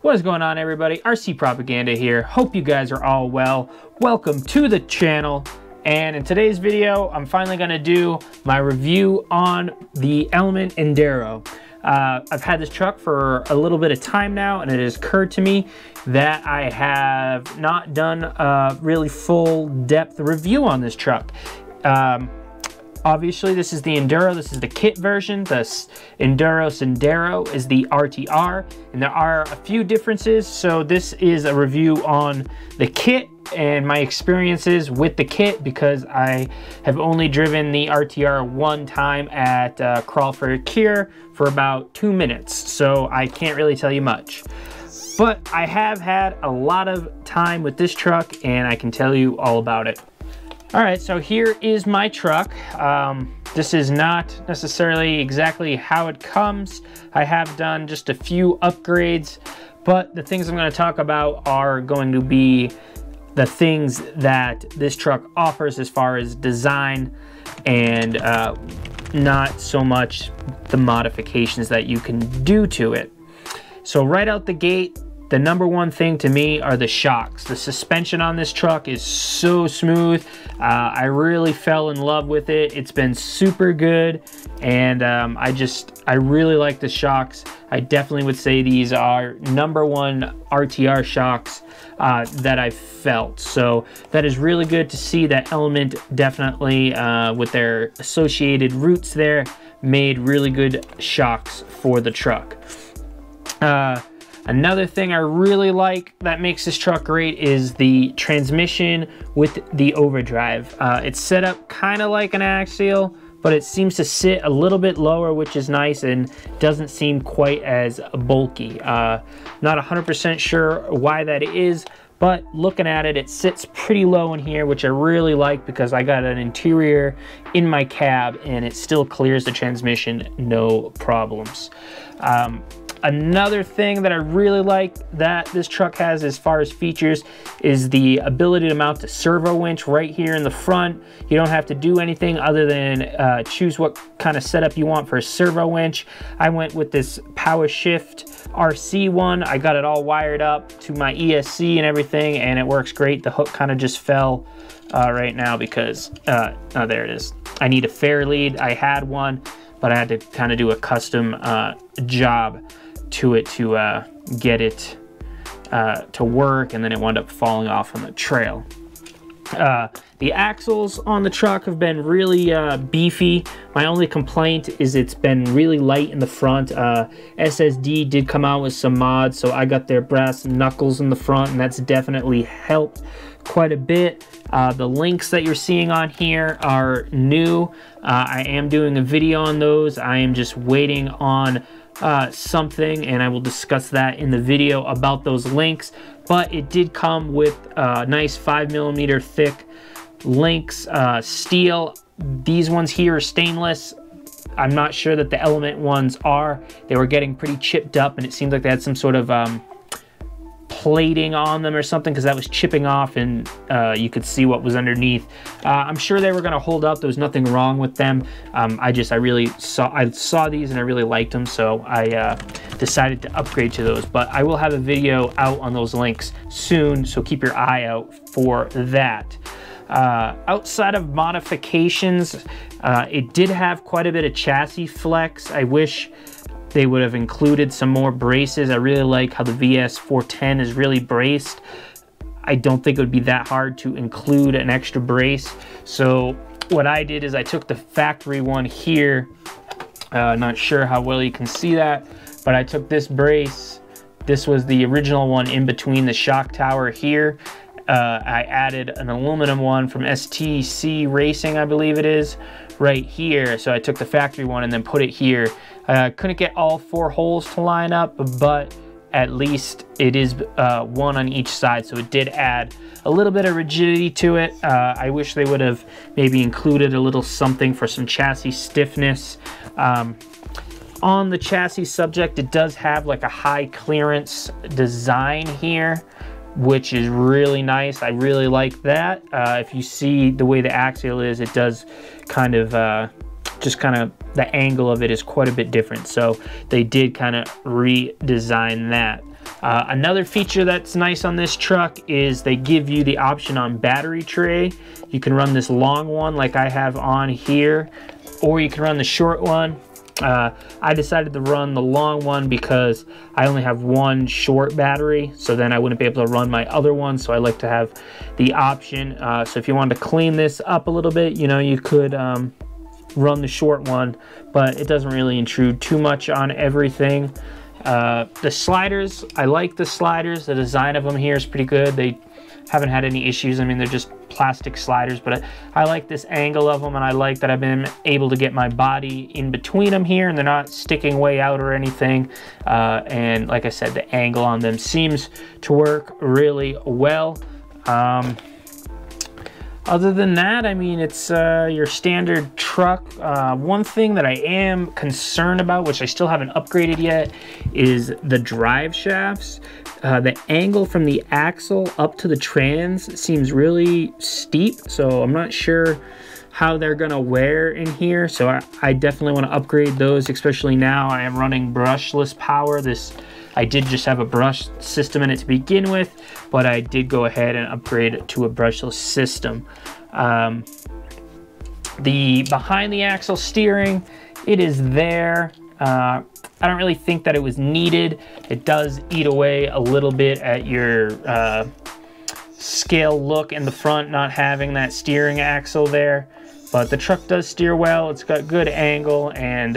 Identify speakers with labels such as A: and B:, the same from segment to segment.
A: What is going on, everybody? RC Propaganda here. Hope you guys are all well. Welcome to the channel. And in today's video, I'm finally going to do my review on the Element Enduro. I've had this truck for a little bit of time now, and it has occurred to me that I have not done a really full depth review on this truck. Obviously, this is the Enduro. This is the kit version. The Enduro Sendero is the RTR, and there are a few differences. So this is a review on the kit and my experiences with the kit, because I have only driven the RTR one time at Crawford Kier for about 2 minutes, so I can't really tell you much. But I have had a lot of time with this truck, and I can tell you all about it. All right, so here is my truck. This is not necessarily exactly how it comes. I have done just a few upgrades, but the things I'm going to talk about are going to be the things that this truck offers as far as design, and not so much the modifications that you can do to it. So right out the gate, the number one thing to me are the shocks. The suspension on this truck is so smooth. I really fell in love with it. It's been super good, and I really like the shocks. I definitely would say these are #1 RTR shocks that I've felt. So that is really good to see that Element definitely, with their associated roots there, made really good shocks for the truck. Another thing I really like that makes this truck great is the transmission with the overdrive. It's set up kind of like an axial, but it seems to sit a little bit lower, which is nice and doesn't seem quite as bulky. Not 100% sure why that is, but looking at it, it sits pretty low in here, which I really like because I got an interior in my cab and it still clears the transmission, no problems. Another thing that I really like that this truck has as far as features is the ability to mount the servo winch right here in the front. You don't have to do anything other than choose what kind of setup you want for a servo winch. I went with this Power Shift RC one. I got it all wired up to my ESC and everything, and it works great. The hook kind of just fell right now because, oh, there it is. I need a fair lead. I had one, but I had to kind of do a custom job to it to get it to work, and then it wound up falling off on the trail. The axles on the truck have been really beefy. My only complaint is it's been really light in the front. SSD did come out with some mods, so I got their brass knuckles in the front, and that's definitely helped quite a bit. The links that you're seeing on here are new. I am doing a video on those. I am just waiting on something, and I will discuss that in the video about those links. But it did come with nice 5mm thick links, steel. These ones here are stainless. I'm not sure that the Element ones are. They were getting pretty chipped up, and it seemed like they had some sort of plating on them or something, because that was chipping off, and you could see what was underneath. I'm sure they were going to hold up. There was nothing wrong with them. I saw these and I really liked them, so I decided to upgrade to those. But I will have a video out on those links soon, so keep your eye out for that. Outside of modifications, it did have quite a bit of chassis flex. I wish they would have included some more braces. I really like how the VS410 is really braced. I don't think it would be that hard to include an extra brace. So what I did is I took the factory one here. Not sure how well you can see that, but I took this brace. This was the original one in between the shock tower here. I added an aluminum one from STC Racing, I believe it is, right here. So I took the factory one and then put it here. Couldn't get all 4 holes to line up, but at least it is one on each side, so it did add a little bit of rigidity to it. I wish they would have maybe included a little something for some chassis stiffness. On the chassis subject, it does have like a high clearance design here, which is really nice. I really like that. If you see the way the axial is, it does kind of the angle of it is quite a bit different. So they did kind of redesign that. Another feature that's nice on this truck is they give you the option on battery tray. You can run this long one like I have on here, or you can run the short one. I decided to run the long one because I only have one short battery, so then I wouldn't be able to run my other one, so I like to have the option. So if you wanted to clean this up a little bit, you know, you could run the short one, but it doesn't really intrude too much on everything. The sliders, I like the sliders. The design of them here is pretty good. They haven't had any issues. I mean, they're just plastic sliders, but I like this angle of them, and I like that I've been able to get my body in between them here, and they're not sticking way out or anything. And like I said, the angle on them seems to work really well. Other than that, I mean, it's your standard truck. One thing that I am concerned about, which I still haven't upgraded yet, is the drive shafts. The angle from the axle up to the trans seems really steep, so I'm not sure how they're gonna wear in here. So I definitely want to upgrade those, especially now I am running brushless power. I did just have a brush system in it to begin with, but I did go ahead and upgrade it to a brushless system. The behind the axle steering, it is there. I don't really think that it was needed. It does eat away a little bit at your scale look in the front, not having that steering axle there. But the truck does steer well. It's got good angle, and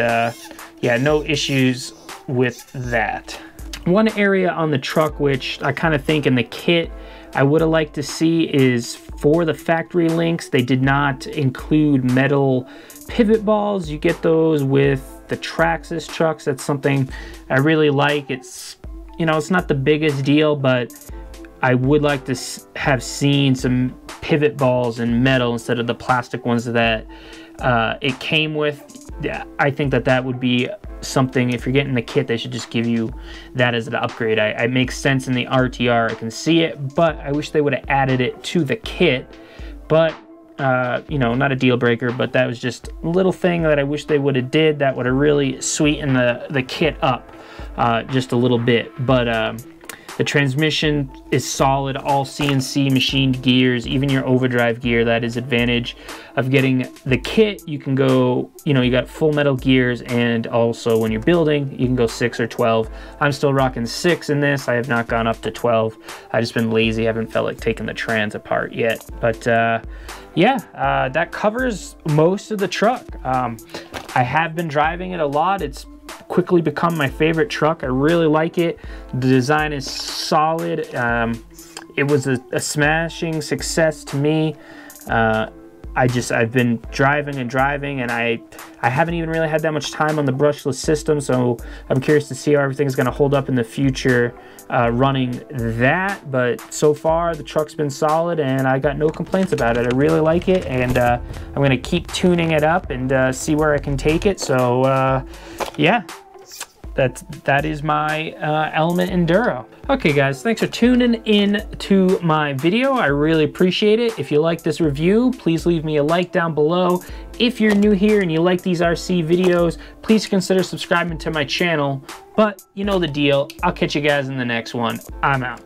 A: yeah, no issues with that. One area on the truck which I kind of think in the kit I would have liked to see is for the factory links, they did not include metal pivot balls. You get those with the Traxxas trucks. That's something I really like. It's, you know, it's not the biggest deal, but I would like to have seen some pivot balls in metal instead of the plastic ones that it came with. Yeah, I think that would be something. If you're getting the kit, they should just give you that as an upgrade. It makes sense in the RTR, I can see it, but I wish they would have added it to the kit. But you know, not a deal breaker, but that was just a little thing that I wish they would have did. That would have really sweetened the kit up just a little bit. But the transmission is solid, all CNC machined gears, even your overdrive gear. That is advantage of getting the kit. You can go, you know, you got full metal gears, and also when you're building, you can go 6 or 12. I'm still rocking 6 in this. I have not gone up to 12. I've just been lazy. I haven't felt like taking the trans apart yet. But yeah, that covers most of the truck. I have been driving it a lot. It's quickly become my favorite truck. I really like it. The design is solid. It was a smashing success to me. I've been driving, and I haven't even really had that much time on the brushless system, so I'm curious to see how everything's going to hold up in the future running that. But so far the truck's been solid, and I got no complaints about it. I really like it, and I'm going to keep tuning it up and see where I can take it. So yeah, that is my Element Enduro. Okay guys, thanks for tuning in to my video. I really appreciate it. If you like this review, please leave me a like down below. If you're new here and you like these RC videos, please consider subscribing to my channel. But you know the deal. I'll catch you guys in the next one. I'm out.